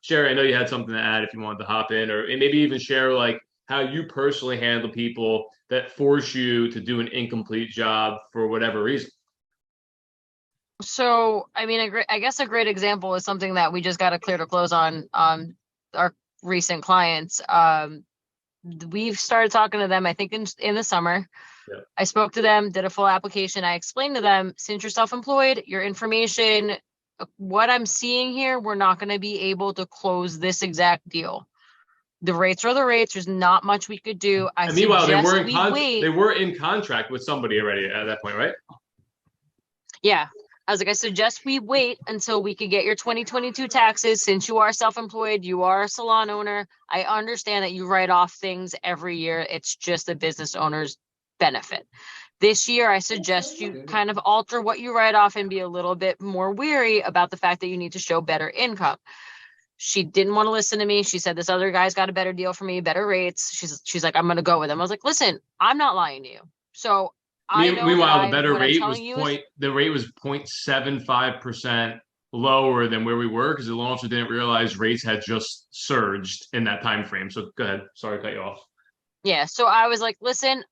Sherry, I know you had something to add if you wanted to hop in, or maybe even share like how you personally handle people that force you to do an incomplete job for whatever reason. So, I mean, I guess a great example is something that we just got a clear to close on our recent clients. We've started talking to them, I think in the summer. Yeah. I spoke to them, did a full application. I explained to them, since you're self-employed, your information, what I'm seeing here, we're not going to be able to close this exact deal. The rates are the rates. There's not much we could do. I And meanwhile, suggest we wait. they were in contract with somebody already at that point, right? Yeah. I was like, I suggest we wait until we could get your 2022 taxes. Since you are self-employed, you are a salon owner. I understand that you write off things every year. It's just a business owner's benefit. This year, I suggest you kind of alter what you write off and be a little bit more weary about the fact that you need to show better income. She didn't want to listen to me. She said, this other guy's got a better deal for me, better rates. She's like, I'm going to go with him. I was like, listen, I'm not lying to you. So I know that Meanwhile, the better what I'm rate was telling you is, the rate was 0.75% lower than where we were because the loan officer didn't realize rates had just surged in that time frame. So go ahead. Sorry to cut you off. yeah. So I was like, listen,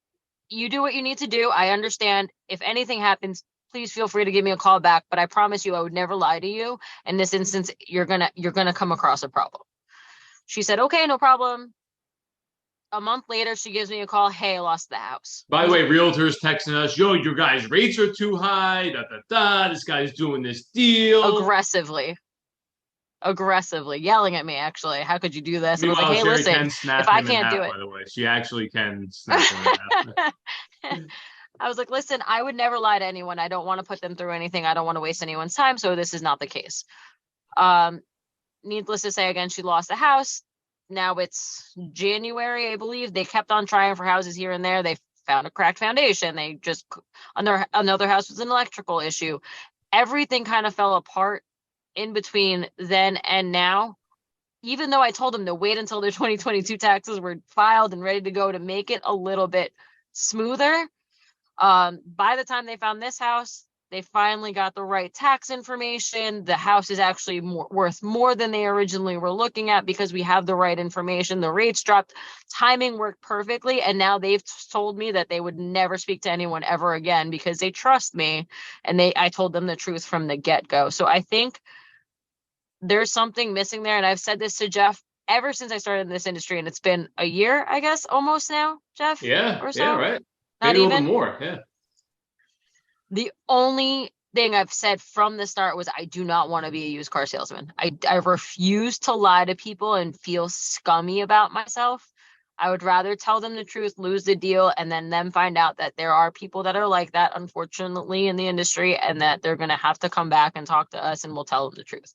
you do what you need to do. I understand. If anything happens, please feel free to give me a call back. But I promise you, I would never lie to you. In this instance, you're gonna come across a problem. She said, okay, no problem. A month later, she gives me a call. Hey, I lost the house. By I the was way, like, realtors texting us, yo, your guys' rates are too high. Da da da. This guy's doing this deal. aggressively yelling at me. Actually, how could you do this? And I was like, Meanwhile, hey, Sherry listen, can if snap I him in can't half. do it. By the way, she actually can snap him in half. I was like, listen, I would never lie to anyone. I don't want to put them through anything. I don't want to waste anyone's time. So this is not the case. Um, Needless to say, again, she lost the house. Now it's January, I believe. They kept on trying for houses here and there. They found a cracked foundation. They just another house was an electrical issue. Everything kind of fell apart in between then and now. Even though I told them to wait until their 2022 taxes were filed and ready to go to make it a little bit smoother, by the time they found this house, they finally got the right tax information. The house is actually worth more than they originally were looking at because we have the right information. The rates dropped, timing worked perfectly, and now they've told me that they would never speak to anyone ever again because they trust me, and I told them the truth from the get-go. So I think there's something missing there, and I've said this to Jeff ever since I started in this industry, and it's been a year, I guess, almost now, Jeff, Yeah, or yeah, so. right. Not Maybe a little bit even. more. Yeah. The only thing I've said from the start was I do not want to be a used car salesman. I refuse to lie to people and feel scummy about myself. I would rather tell them the truth, lose the deal, and then them find out that there are people that are like that, unfortunately, in the industry, and that they're going to have to come back and talk to us and we'll tell them the truth.